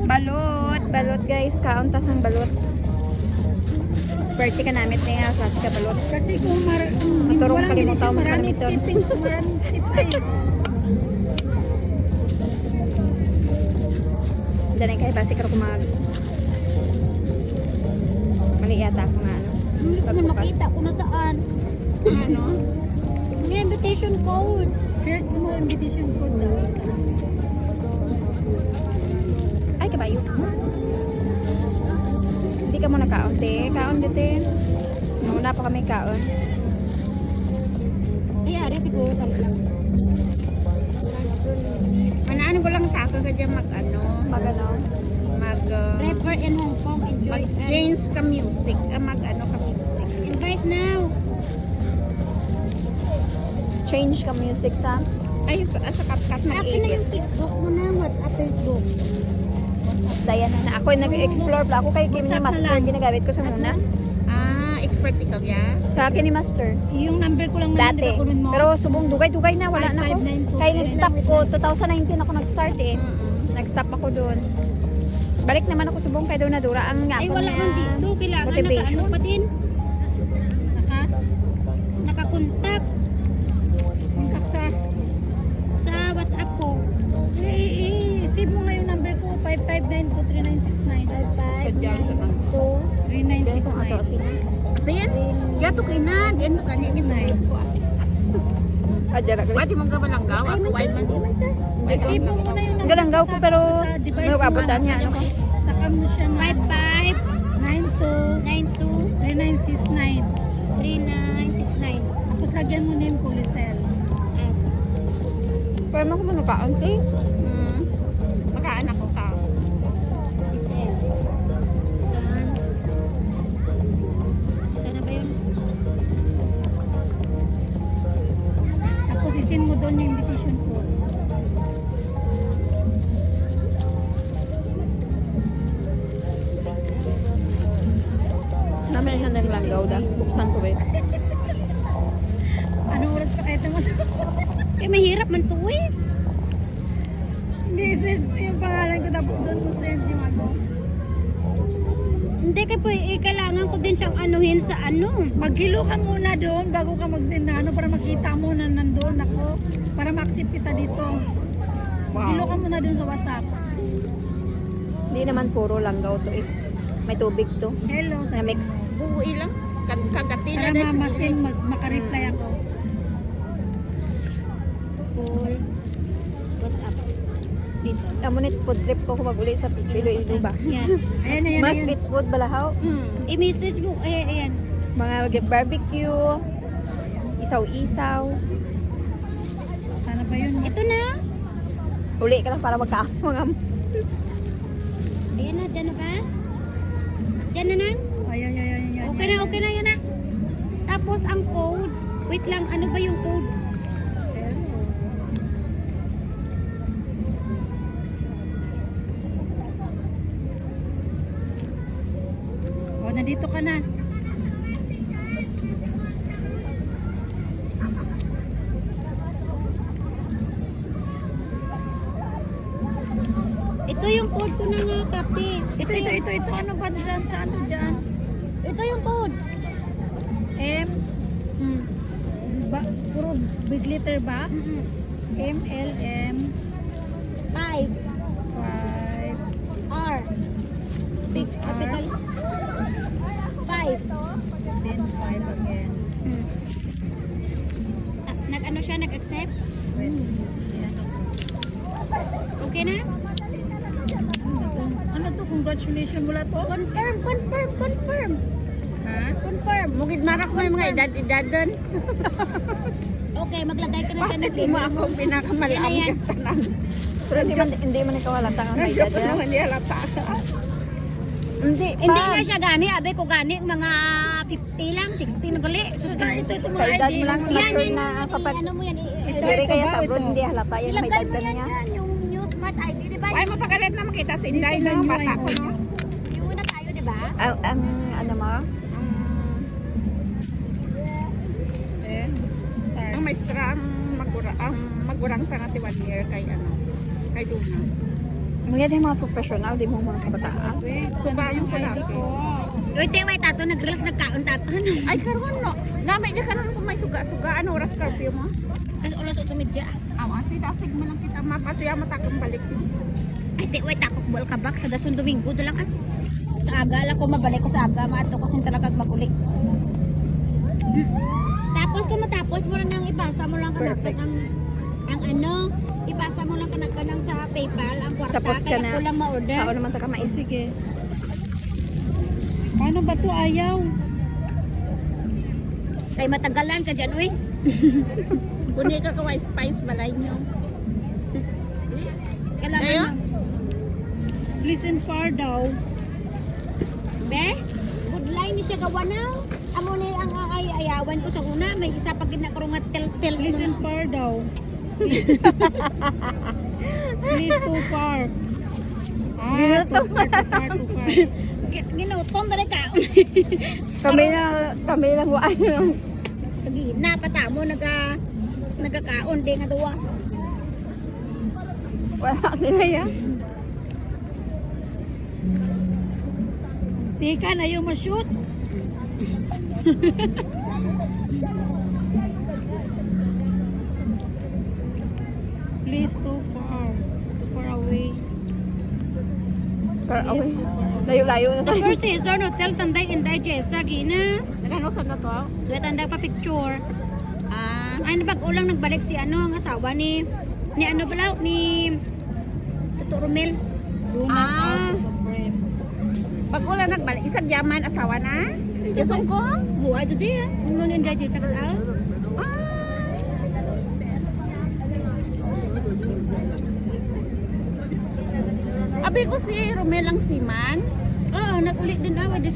Balot. Balot guys. Kauntas ang balot. Birthday ka namit na yung sa balot. Kasi kung Maturong walang kalimutan mo maraming karamiton. skipping, maraming skip tayo. Danay kayo basi ka kumag. Mali yata ako nga ano. Hindi ko man makita kung nasaan. Ano? May invitation code. Search mo invitation code daw. Ay, kabayo. Hindi ka muna kaon, te. Kaon dito. Nauna pa kami kaon. Ay, ari siguro kami lang. Manaan ko lang tako ka dyan mag-ano. Mag-ano? Rapper in Hong Kong, enjoy. Mag-change ka music. Mag-ano ka music. Invite now. Change ka music sa? Ay, sa CapCut Akin na mag-edit. yung Facebook mo na. WhatsApp, Facebook. Dayan na. Ako yung nag-explore pa. Ako kay Kim ni WhatsApp na Master. lang. Ginagamit ko sa muna. Expert ikaw, ya? Sa akin ni Master. Yung number ko lang na Dati. kunin mo. Pero subong dugay-dugay na. Wala na ako. 5592. Kaya nag-stop ko. 2019 ako nag-start eh. Nag-stop ako doon. Balik naman ako subong kay doon na dura. Ang nga Ay, ako wala man dito. Kailangan motivation. naka-ano pa din. Naka-contacts. Sa WhatsApp ko. Save mo nga yung number ko. 55923969. Sadyang sa mga. 3969. Kasi yan, gato kinan. Yan mo kanin. Adjara ka. Pwede mong gamalanggaw. Ako, wide man. Save mo muna yung number Galanggaw ko pero sa device mo. abutan niya. Ano ko? Saka mo siya 55923969. Tapos lagyan mo na yung polycell. Pero mo ko muna kaon te. Makaanak ko ka. Polycell. Sana ba yun? Tapos isin mo doon yung invitation ko. Namin siya naglanggaw da. Buksan ko eh. Anong oras pa kaya naman? Eh, mahirap man to eh. Hindi, search mo yung pangalan ko tapos doon mo send yung ano. Hindi, kailangan ko din siyang anuhin sa ano. Maghilo ka muna doon bago ka mag-send na ano para makita mo na nandoon ako. Para ma-accept kita dito. Maghilo ka muna doon sa WhatsApp. Hindi naman puro langgaw to eh. May tubig to. Hello, Na mix. Buuwi lang. Kagatila para na sa mamasin, gilid. makareply ako. Call. WhatsApp. Dito. Amunit food trip ko kung mag-uli sa Iloilo ba? Yan. Ayan, ayan, Mas ayan. street food balahaw. I-message mo. Ayan, ayan. Mga barbecue. Isaw-isaw. Sana ba yun? Ito na. Uli ka lang para magkaamang. Ayan na, dyan na ba? Dyan na na? Ayan, ayan, ayan. Okay na, yan na. Tapos ang code. Wait lang, ano ba yung code? O, nandito ka na. Ito yung code ko na nga, kape. Ito. Ano ba dyan? Saan to dyan? Ito yung code. M. Ba, puro big letter ba? M, L, M. 5. 5. R. Big capital. 5. Then 5 again. Nag-ano siya? Nag-accept? Okay na? Ano to? Congratulations mula to? Confirm. Ha? Confirm. Mugid marak mo yung mga edad-edadan. Okay, maglagay ka na dyan Bakit ng mo email ako mo. pinakamalaam Yan na yan. kastanan? Pero hindi man ikaw halata ang may Medyo edad pa yan. naman di halata. Hindi Hindi pa. na siya gani, abe ko gani mga 50 lang, 60 na gali. Sus, ito Sa edad mo lang mature na ang kapag ano mo yan, Diri kaya sa abroad hindi halata yan may ilagay edad mo ka yan niya. yan, yung new smart ID, di ba? Ay, mapagalit na makita si Inday no, bata ko no. Yun na tayo, di ba? Ang ano mo? Ang maestra ang magurang ta nga ti 1 year kay ano, kay Duna. Mga din mga professional, di mo mga kabataan. Subayon ko lang. Uy, wait, tato, nag-reels, nagkaon, tato. Ay, karon no. Namay di ka lang kung may suga-suga. Ano oras curfew mo? Ano, ulas 8 media. Aw, ate, dasig mo lang kita mapato yung matakang balik mo. Ay, wait, ako, buwal ka back sa dasun Domingo, doon lang ah. Sa aga lang ko, mabalik ko sa aga, maato ko sin talaga magulik. Tapos kung matapos mo lang nang ipasa mo lang kanak Perfect. ang ano, ipasa mo lang kanak sa PayPal, ang kwarta, Tapos ka kaya na. ko lang ma-order. Ako naman taka maisig eh. Paano ba to ayaw? Kay matagalan ka dyan, uy. Kuni ka kaway spice balay nyo. Kailangan Ngayon? ng... Listen far daw. Be, good line ni siya gawa na. Amo ni ang ayawan ko sa una. May isa pag ginakarungat tel-tel. Listen far daw. Please too far. Ah, too far. Ginutom ba na ka? Kami lang wa. Gina, patamo, nagkakaon din nga duwa. Wala sila yan. Tika na yung ma-shoot. Please too far. Too far away. Pero away. Layo-layo na Sa sa'yo. first season, hotel tanday inday Jessa, gina. Ano sa na to? Kaya tanday pa picture. Ah, Ay, nabag-ulang nagbalik si ano, ang asawa ni ano pala, ni Tuto Romel. Do not Ah. out of the frame. pag wala nagbalik, isang yaman, asawa na? Isang ko? Buhay ito din ah. Ano yung inday Jessa kasal? Abi ko si Romel ang siman. Oo, nag-ulit din away.